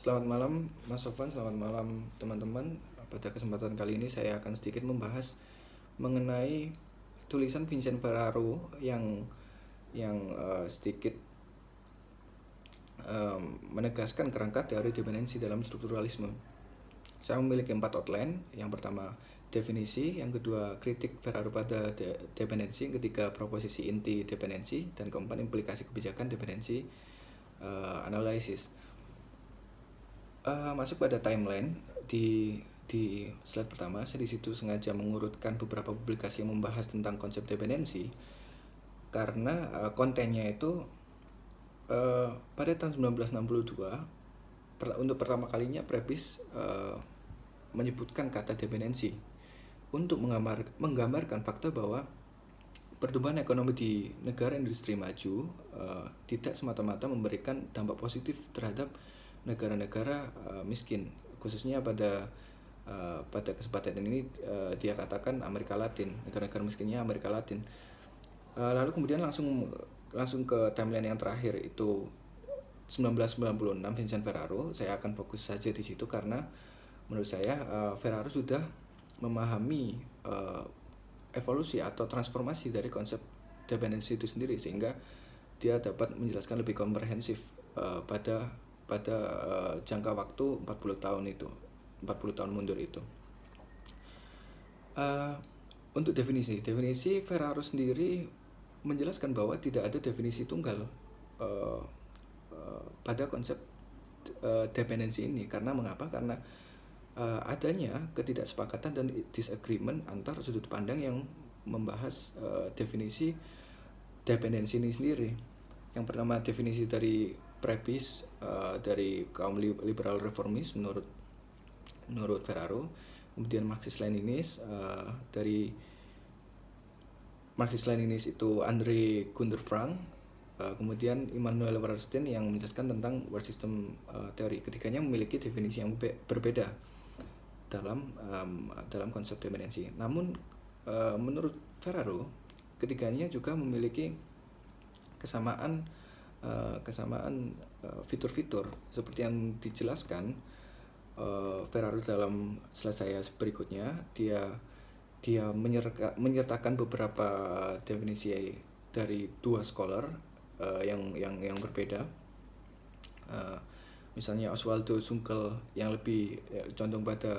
Selamat malam Mas Sofwan, selamat malam teman-teman. Pada kesempatan kali ini saya akan sedikit membahas mengenai tulisan Vincent Ferraro yang sedikit menegaskan kerangka teori dependensi dalam strukturalisme. Saya memiliki 4 outline. Yang pertama definisi, yang kedua kritik Ferraro pada dependensi, yang ketiga proposisi inti dependensi, dan keempat implikasi kebijakan dependensi analisis. Masuk pada timeline di slide pertama, saya di situ sengaja mengurutkan beberapa publikasi yang membahas tentang konsep dependensi karena kontennya itu pada tahun 1962 untuk pertama kalinya Prebys menyebutkan kata dependensi untuk menggambarkan fakta bahwa pertumbuhan ekonomi di negara industri maju tidak semata-mata memberikan dampak positif terhadap negara-negara miskin, khususnya pada kesempatan ini dia katakan Amerika Latin, negara-negara miskinnya Amerika Latin. Lalu kemudian langsung ke timeline yang terakhir, itu 1996 Vincent Ferraro. Saya akan fokus saja di situ karena menurut saya Ferraro sudah memahami evolusi atau transformasi dari konsep dependensi itu sendiri, sehingga dia dapat menjelaskan lebih komprehensif pada jangka waktu 40 tahun mundur itu. Untuk definisi Ferraro sendiri menjelaskan bahwa tidak ada definisi tunggal pada konsep dependensi ini. Karena mengapa? Karena adanya ketidaksepakatan dan disagreement antar sudut pandang yang membahas definisi dependensi ini sendiri. Yang pertama definisi dari Prebys dari kaum liberal reformis menurut Ferraro, kemudian Marxist-Leninis dari Marxist-Leninis itu Andre Gunder Frank, kemudian Immanuel Wallerstein yang menjelaskan tentang world system teori. Ketiganya memiliki definisi yang berbeda dalam konsep dependensi. Namun menurut Ferraro, ketiganya juga memiliki kesamaan fitur-fitur seperti yang dijelaskan Ferraro dalam slide saya berikutnya. Dia menyertakan beberapa definisi dari dua scholar yang berbeda. Misalnya Oswaldo Sunkel yang lebih condong pada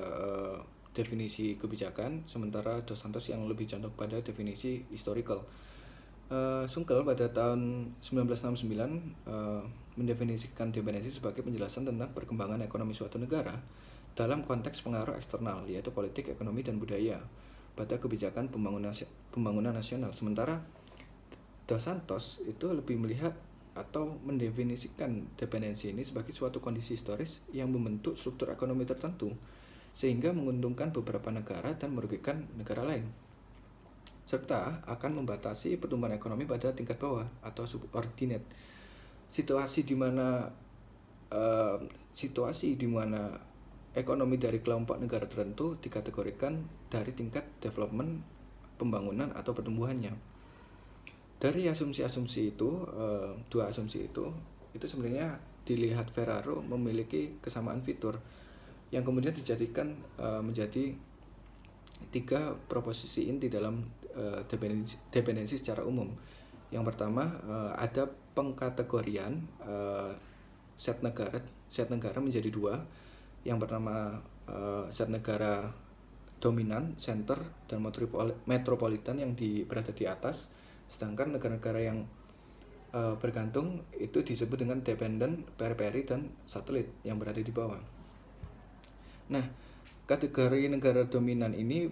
definisi kebijakan, sementara Dos Santos yang lebih condong pada definisi historical. Sunkel pada tahun 1969 mendefinisikan dependensi sebagai penjelasan tentang perkembangan ekonomi suatu negara dalam konteks pengaruh eksternal, yaitu politik, ekonomi, dan budaya pada kebijakan pembangunan nasional. Sementara Dos Santos itu lebih melihat atau mendefinisikan dependensi ini sebagai suatu kondisi historis yang membentuk struktur ekonomi tertentu sehingga menguntungkan beberapa negara dan merugikan negara lain, serta akan membatasi pertumbuhan ekonomi pada tingkat bawah atau subordinate. Situasi di mana ekonomi dari kelompok negara tertentu dikategorikan dari tingkat development, pembangunan atau pertumbuhannya. Dari asumsi-asumsi itu, dua asumsi itu sebenarnya dilihat Ferraro memiliki kesamaan fitur yang kemudian dijadikan menjadi 3 proposisi inti dalam dependensi secara umum. Yang pertama, ada pengkategorian set negara menjadi 2. Yang pertama set negara dominan, center, dan metropolitan yang berada di atas, sedangkan negara-negara yang bergantung itu disebut dengan dependent, periphery, dan satelit yang berada di bawah. Nah, kategori negara dominan ini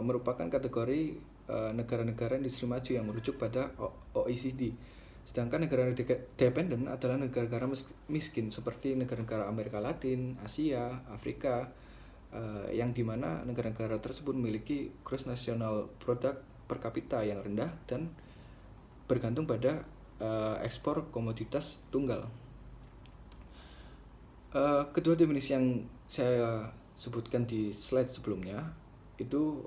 merupakan kategori negara-negara industri maju yang merujuk pada OECD. Sedangkan negara dependent adalah negara-negara miskin seperti negara-negara Amerika Latin, Asia, Afrika, yang dimana negara-negara tersebut memiliki gross national product per kapita yang rendah dan bergantung pada ekspor komoditas tunggal. Kedua definisi yang saya sebutkan di slide sebelumnya itu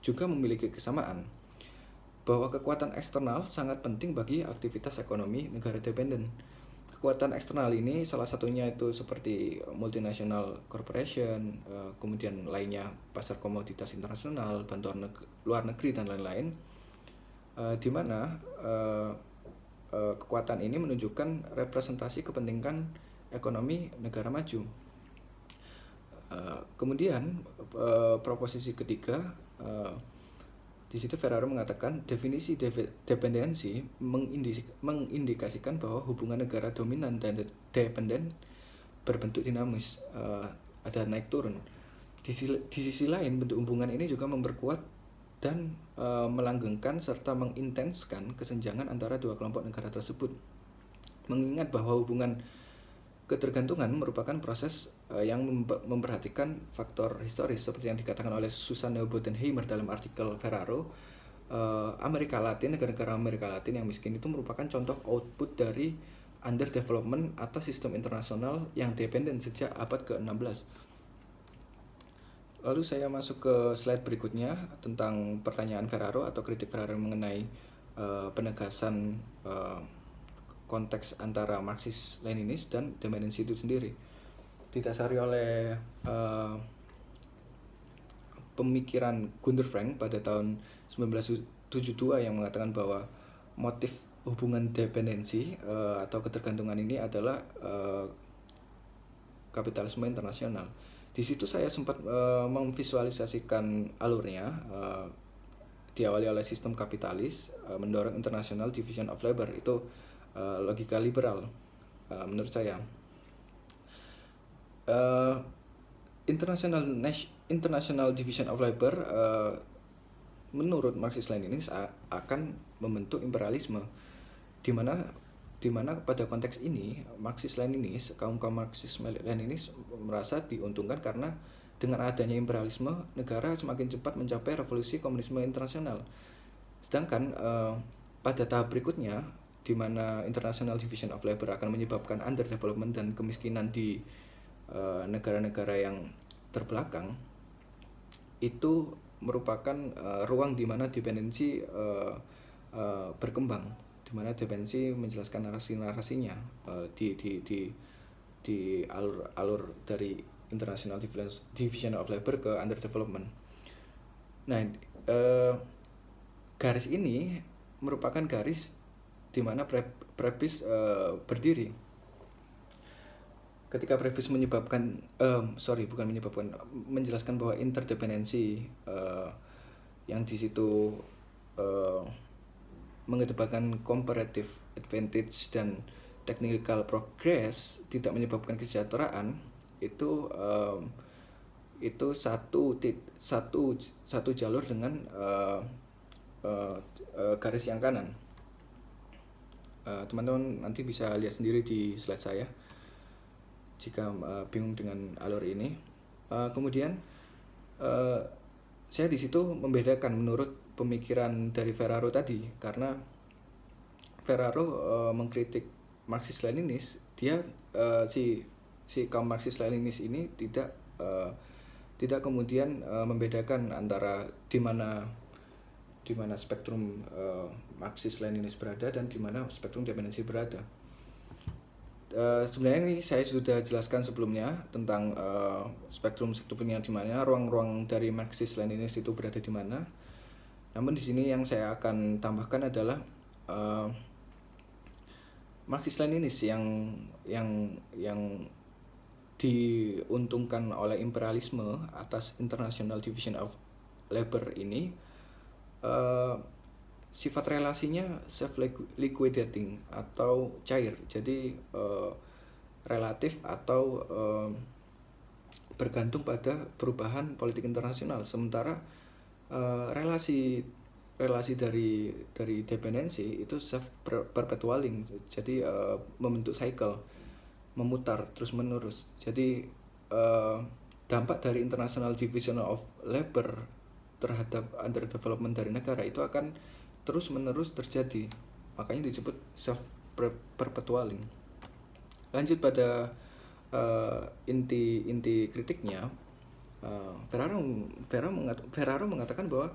juga memiliki kesamaan, bahwa kekuatan eksternal sangat penting bagi aktivitas ekonomi negara dependen. kekuatan eksternal ini salah satunya itu seperti multinational corporation, kemudian lainnya pasar komoditas internasional, bantuan luar negeri dan lain-lain, di mana kekuatan ini menunjukkan representasi kepentingan ekonomi negara maju. Kemudian proposisi ketiga, di situ Ferraro mengatakan definisi dependensi mengindikasikan bahwa hubungan negara dominan dan dependen berbentuk dinamis, ada naik turun. Di sisi lain, bentuk hubungan ini juga memperkuat dan melanggengkan serta mengintenskan kesenjangan antara dua kelompok negara tersebut. Mengingat bahwa hubungan ketergantungan merupakan proses yang memperhatikan faktor historis seperti yang dikatakan oleh Susanne Bodenheimer dalam artikel Ferraro. Amerika Latin, negara-negara Amerika Latin yang miskin itu merupakan contoh output dari underdevelopment atau sistem internasional yang dependen sejak abad ke-16. Lalu saya masuk ke slide berikutnya tentang pertanyaan Ferraro atau kritik Ferraro mengenai penegasan konteks antara Marxis-Leninis dan dependensi itu sendiri. Didasari oleh pemikiran Gunther Frank pada tahun 1972 yang mengatakan bahwa motif hubungan dependensi atau ketergantungan ini adalah kapitalisme internasional. Di situ saya sempat memvisualisasikan alurnya, diawali oleh sistem kapitalis mendorong international division of labor. Itu logika liberal menurut saya. International division of labor menurut Marxis-Leninis akan membentuk imperialisme, di mana pada konteks ini Marxis-Leninis, kaum Marxis-Leninis merasa diuntungkan karena dengan adanya imperialisme negara semakin cepat mencapai revolusi komunisme internasional. Sedangkan pada tahap berikutnya, di mana International Division of Labor akan menyebabkan underdevelopment dan kemiskinan di negara-negara yang terbelakang, itu merupakan ruang di mana dependensi berkembang, di mana dependensi menjelaskan narasi-narasinya di alur dari International Division of Labor ke underdevelopment. Nah, garis ini merupakan garis di mana Prebys berdiri. Ketika Prebys menjelaskan bahwa interdependensi yang di situ mengedepankan comparative advantage dan technical progress tidak menyebabkan kesejahteraan, itu satu jalur dengan garis yang kanan. Teman-teman nanti bisa lihat sendiri di slide saya jika bingung dengan alur ini. Kemudian saya di situ membedakan menurut pemikiran dari Ferraro tadi, karena Ferraro mengkritik Marxis-Leninis. Dia si kaum Marxis-Leninis ini tidak kemudian membedakan antara di mana spektrum Marxis-Leninis berada dan di mana spektrum dependensi berada. Sebenarnya ini saya sudah jelaskan sebelumnya tentang spektrum-spektrumnya di mana, ruang-ruang dari Marxis-Leninis itu berada di mana. Namun di sini yang saya akan tambahkan adalah Marxis-Leninis yang diuntungkan oleh imperialisme atas International Division of Labor ini, sifat relasinya self-liquidating atau cair, jadi relatif atau bergantung pada perubahan politik internasional. Sementara relasi dari dependensi itu self-perpetualing, jadi membentuk cycle, memutar terus menerus. Jadi dampak dari International Division of Labor terhadap underdevelopment dari negara itu akan terus-menerus terjadi, makanya disebut self-perpetualing. Lanjut pada inti kritiknya, Ferraro mengatakan bahwa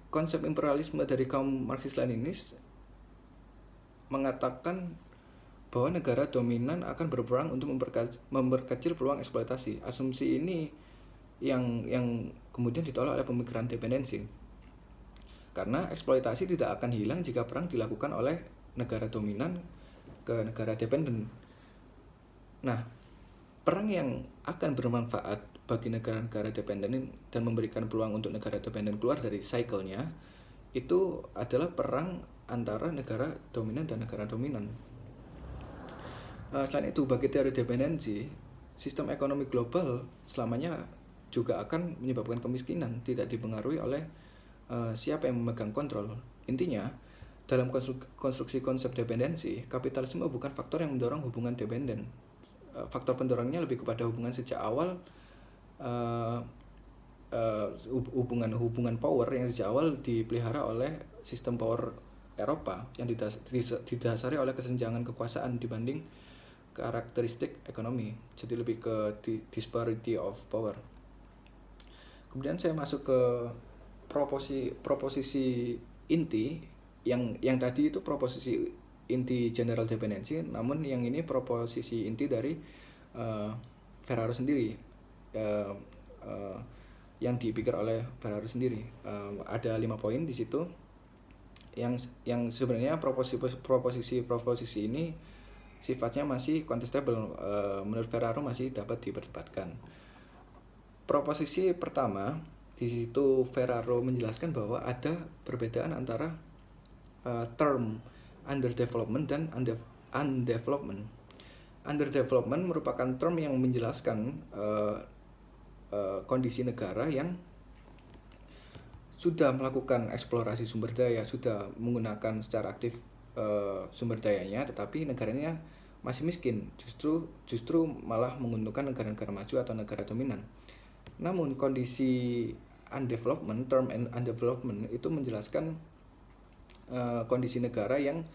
konsep imperialisme dari kaum Marxis-Leninis mengatakan bahwa negara dominan akan berperang untuk memperkecil peluang eksploitasi. Asumsi ini yang kemudian ditolak oleh pemikiran dependensi. Karena eksploitasi tidak akan hilang jika perang dilakukan oleh negara dominan ke negara dependen. Nah, perang yang akan bermanfaat bagi negara-negara dependen dan memberikan peluang untuk negara dependen keluar dari cycle-nya itu adalah perang antara negara dominan dan negara dominan. Selain itu, bagi teori dependensi, sistem ekonomi global selamanya juga akan menyebabkan kemiskinan, tidak dipengaruhi oleh siapa yang memegang kontrol. Intinya, dalam konstruksi konsep dependensi, kapitalisme bukan faktor yang mendorong hubungan dependen. Faktor pendorongnya lebih kepada hubungan sejak awal, hubungan power yang sejak awal dipelihara oleh sistem power Eropa yang didasari oleh kesenjangan kekuasaan dibanding karakteristik ekonomi. Jadi lebih ke disparity of power. Kemudian saya masuk ke proposisi inti yang tadi itu proposisi inti general dependency, namun yang ini proposisi inti dari Ferraro sendiri, yang dipikir oleh Ferraro sendiri. Ada 5 poin di situ yang sebenarnya proposisi ini sifatnya masih contestable. Menurut Ferraro masih dapat diperdebatkan. Proposisi pertama, di situ Ferraro menjelaskan bahwa ada perbedaan antara term underdevelopment dan undevelopment. Underdevelopment merupakan term yang menjelaskan kondisi negara yang sudah melakukan eksplorasi sumber daya, sudah menggunakan secara aktif sumber dayanya, tetapi negaranya masih miskin, justru malah menguntungkan negara-negara maju atau negara dominan. Namun kondisi undevelopment, term and undevelopment itu menjelaskan kondisi negara yang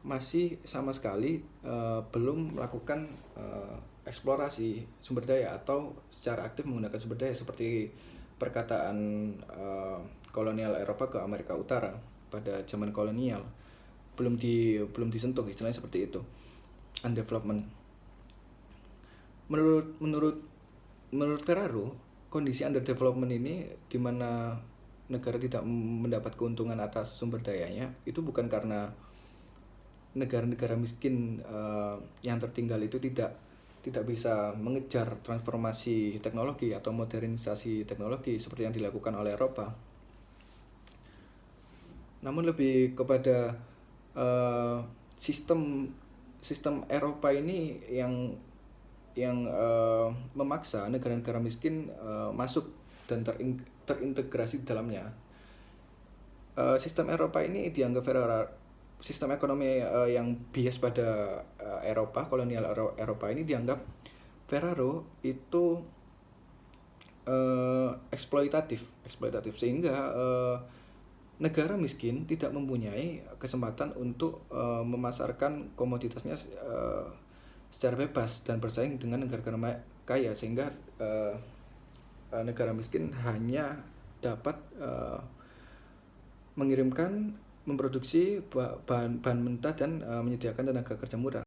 masih sama sekali belum melakukan eksplorasi sumber daya atau secara aktif menggunakan sumber daya, seperti perkataan kolonial Eropa ke Amerika Utara pada zaman kolonial, belum disentuh, istilahnya seperti itu, undevelopment. Menurut Ferraro, kondisi underdevelopment ini di mana negara tidak mendapat keuntungan atas sumber dayanya itu bukan karena negara-negara miskin yang tertinggal itu tidak bisa mengejar transformasi teknologi atau modernisasi teknologi seperti yang dilakukan oleh Eropa. Namun lebih kepada sistem Eropa ini yang memaksa negara-negara miskin masuk dan terintegrasi di dalamnya. Sistem Eropa ini dianggap sistem ekonomi yang bias pada Eropa, kolonial Eropa ini dianggap Ferraro itu eksploitatif, sehingga negara miskin tidak mempunyai kesempatan untuk memasarkan komoditasnya secara bebas dan bersaing dengan negara-negara kaya, sehingga negara miskin hanya dapat memproduksi bahan mentah dan menyediakan tenaga kerja murah.